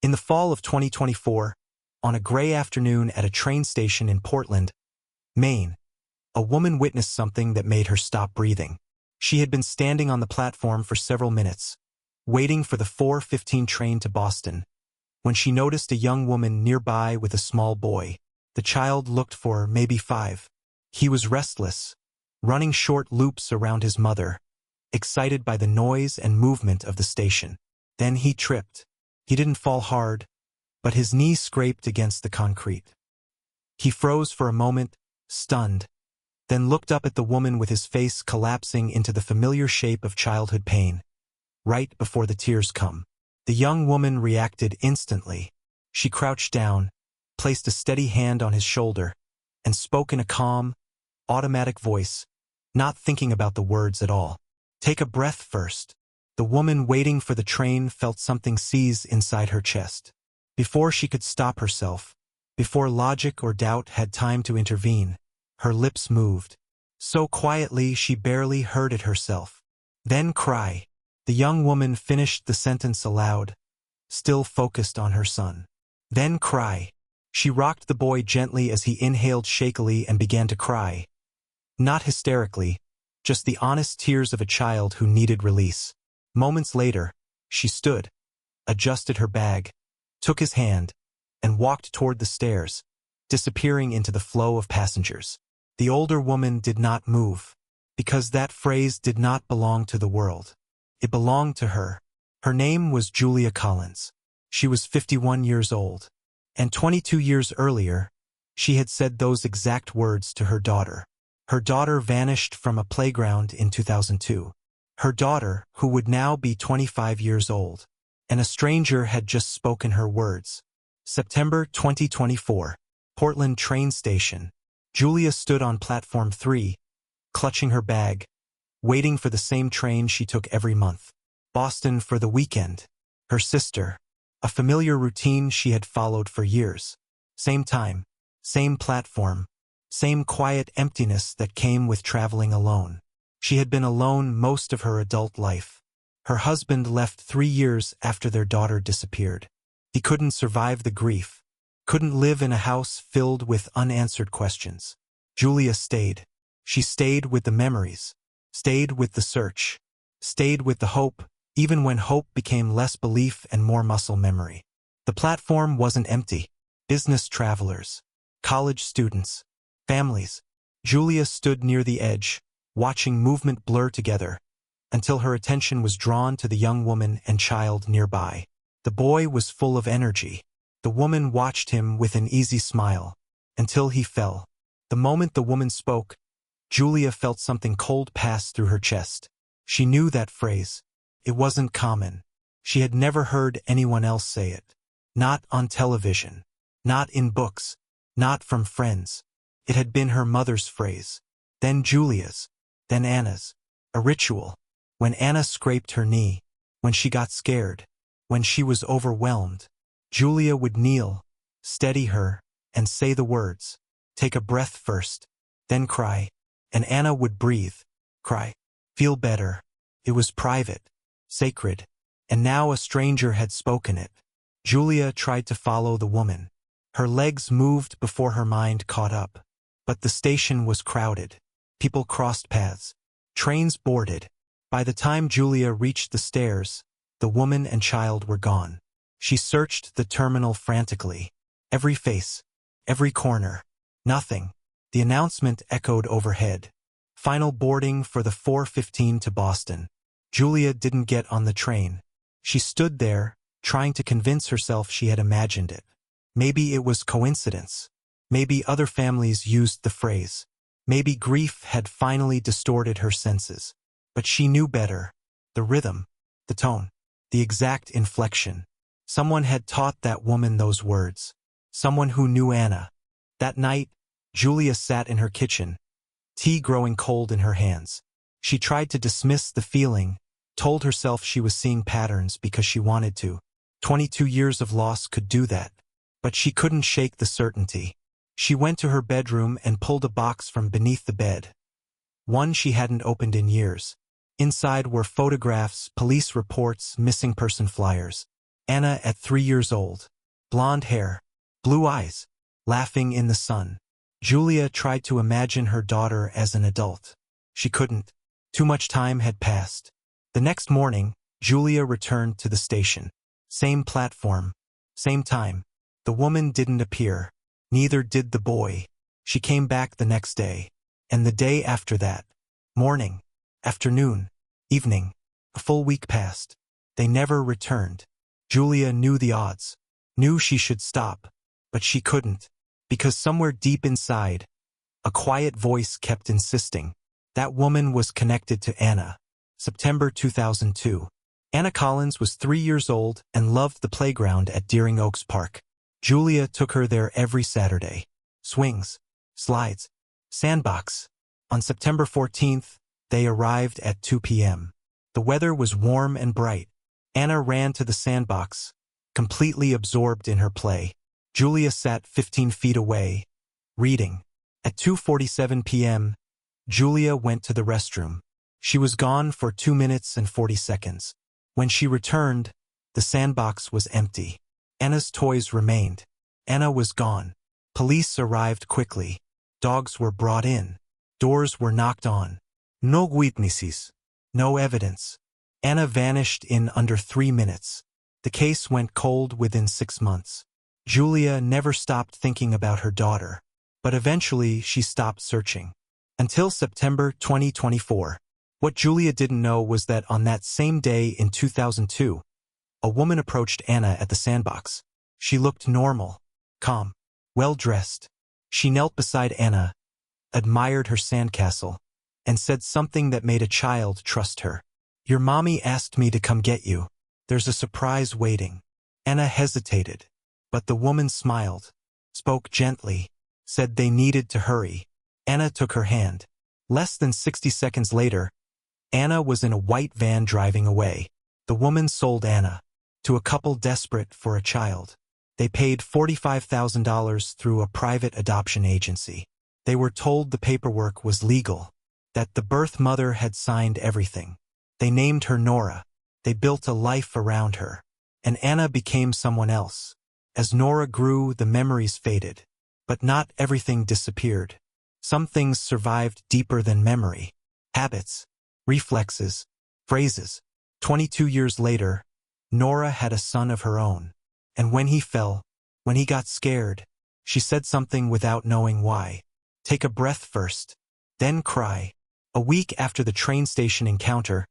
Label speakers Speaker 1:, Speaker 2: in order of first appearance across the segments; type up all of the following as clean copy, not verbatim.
Speaker 1: In the fall of 2024, on a gray afternoon at a train station in Portland, Maine, a woman witnessed something that made her stop breathing. She had been standing on the platform for several minutes, waiting for the 4:15 train to Boston, when she noticed a young woman nearby with a small boy. The child looked for maybe 5. He was restless, running short loops around his mother, excited by the noise and movement of the station. Then he tripped. He didn't fall hard, but his knee scraped against the concrete. He froze for a moment, stunned, then looked up at the woman with his face collapsing into the familiar shape of childhood pain, right before the tears come. The young woman reacted instantly. She crouched down, placed a steady hand on his shoulder, and spoke in a calm, automatic voice, not thinking about the words at all. "Take a breath first." The woman waiting for the train felt something seize inside her chest. Before she could stop herself, before logic or doubt had time to intervene, her lips moved, so quietly she barely heard it herself. "Then cry." The young woman finished the sentence aloud, still focused on her son. "Then cry." She rocked the boy gently as he inhaled shakily and began to cry. Not hysterically, just the honest tears of a child who needed release. Moments later, she stood, adjusted her bag, took his hand, and walked toward the stairs, disappearing into the flow of passengers. The older woman did not move, because that phrase did not belong to the world. It belonged to her. Her name was Julia Collins. She was 51 years old, and 22 years earlier, she had said those exact words to her daughter. Her daughter vanished from a playground in 2002. Her daughter, who would now be 25 years old, and a stranger had just spoken her words. September 2024, Portland train station. Julia stood on platform 3, clutching her bag, waiting for the same train she took every month. Boston for the weekend. Her sister. A familiar routine she had followed for years. Same time, same platform, same quiet emptiness that came with traveling alone. She had been alone most of her adult life. Her husband left 3 years after their daughter disappeared. He couldn't survive the grief, couldn't live in a house filled with unanswered questions. Julia stayed. She stayed with the memories, stayed with the search, stayed with the hope, even when hope became less belief and more muscle memory. The platform wasn't empty. Business travelers, college students, families. Julia stood near the edge, watching movement blur together, until her attention was drawn to the young woman and child nearby. The boy was full of energy. The woman watched him with an easy smile, until he fell. The moment the woman spoke, Julia felt something cold pass through her chest. She knew that phrase. It wasn't common. She had never heard anyone else say it. Not on television. Not in books. Not from friends. It had been her mother's phrase. Then Julia's. Then Anna's. A ritual. When Anna scraped her knee. When she got scared. When she was overwhelmed. Julia would kneel, steady her, and say the words. "Take a breath first. Then cry." And Anna would breathe. Cry. Feel better. It was private. Sacred. And now a stranger had spoken it. Julia tried to follow the woman. Her legs moved before her mind caught up. But the station was crowded. People crossed paths. Trains boarded. By the time Julia reached the stairs, the woman and child were gone. She searched the terminal frantically. Every face. Every corner. Nothing. The announcement echoed overhead. Final boarding for the 4:15 to Boston. Julia didn't get on the train. She stood there, trying to convince herself she had imagined it. Maybe it was coincidence. Maybe other families used the phrase. Maybe grief had finally distorted her senses. But she knew better. The rhythm, the tone, the exact inflection. Someone had taught that woman those words. Someone who knew Anna. That night, Julia sat in her kitchen, tea growing cold in her hands. She tried to dismiss the feeling, told herself she was seeing patterns because she wanted to. 22 years of loss could do that. But she couldn't shake the certainty. She went to her bedroom and pulled a box from beneath the bed. One she hadn't opened in years. Inside were photographs, police reports, missing person flyers. Anna at 3 years old. Blonde hair, blue eyes, laughing in the sun. Julia tried to imagine her daughter as an adult. She couldn't. Too much time had passed. The next morning, Julia returned to the station. Same platform, same time. The woman didn't appear. Neither did the boy. She came back the next day. And the day after that. Morning, afternoon, evening. A full week passed. They never returned. Julia knew the odds. Knew she should stop. But she couldn't. Because somewhere deep inside, a quiet voice kept insisting. That woman was connected to Anna. September 2002. Anna Collins was 3 years old and loved the playground at Deering Oaks Park. Julia took her there every Saturday. Swings, slides, sandbox. On September 14th, they arrived at 2 p.m. The weather was warm and bright. Anna ran to the sandbox, completely absorbed in her play. Julia sat 15 feet away, reading. At 2:47 p.m., Julia went to the restroom. She was gone for 2 minutes and 40 seconds. When she returned, the sandbox was empty. Anna's toys remained. Anna was gone. Police arrived quickly. Dogs were brought in. Doors were knocked on. No witnesses. No evidence. Anna vanished in under 3 minutes. The case went cold within 6 months. Julia never stopped thinking about her daughter. But eventually she stopped searching. Until September 2024. What Julia didn't know was that on that same day in 2002, a woman approached Anna at the sandbox. She looked normal, calm, well-dressed. She knelt beside Anna, admired her sandcastle, and said something that made a child trust her. "Your mommy asked me to come get you. There's a surprise waiting." Anna hesitated, but the woman smiled, spoke gently, said they needed to hurry. Anna took her hand. Less than 60 seconds later, Anna was in a white van driving away. The woman sold Anna to a couple desperate for a child. They paid $45,000 through a private adoption agency. They were told the paperwork was legal, that the birth mother had signed everything. They named her Nora. They built a life around her. And Anna became someone else. As Nora grew, the memories faded. But not everything disappeared. Some things survived deeper than memory. Habits, reflexes, phrases. 22 years later, Nora had a son of her own. And when he fell, when he got scared, she said something without knowing why. Take a breath first, then cry. A week after the train station encounter,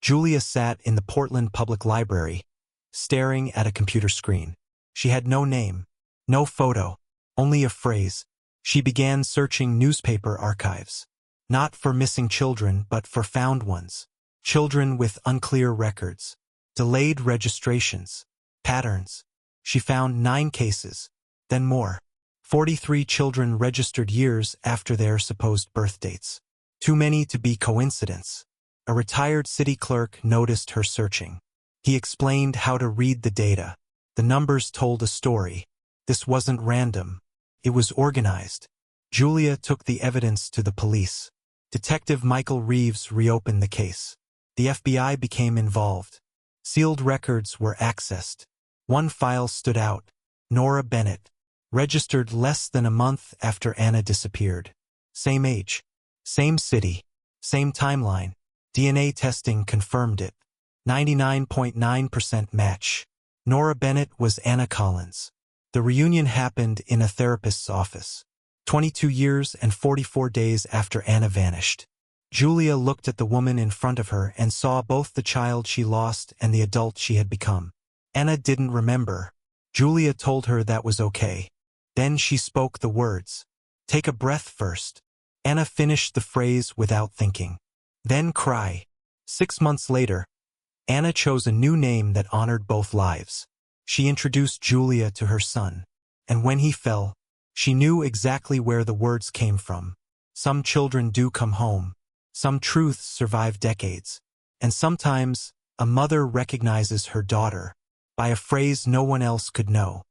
Speaker 1: Julia sat in the Portland Public Library, staring at a computer screen. She had no name, no photo, only a phrase. She began searching newspaper archives. Not for missing children, but for found ones. Children with unclear records. Delayed registrations. Patterns. She found 9 cases, then more. 43 children registered years after their supposed birth dates. Too many to be coincidence. A retired city clerk noticed her searching. He explained how to read the data. The numbers told a story. This wasn't random. It was organized. Julia took the evidence to the police. Detective Michael Reeves reopened the case. The FBI became involved. Sealed records were accessed. One file stood out. Nora Bennett. Registered less than a month after Anna disappeared. Same age. Same city. Same timeline. DNA testing confirmed it. 99.9% match. Nora Bennett was Anna Collins. The reunion happened in a therapist's office. 22 years and 44 days after Anna vanished. Julia looked at the woman in front of her and saw both the child she lost and the adult she had become. Anna didn't remember. Julia told her that was okay. Then she spoke the words. Take a breath first. Anna finished the phrase without thinking. Then cry. 6 months later, Anna chose a new name that honored both lives. She introduced Julia to her son. And when he fell, she knew exactly where the words came from. Some children do come home. Some truths survive decades. And sometimes, a mother recognizes her daughter by a phrase no one else could know.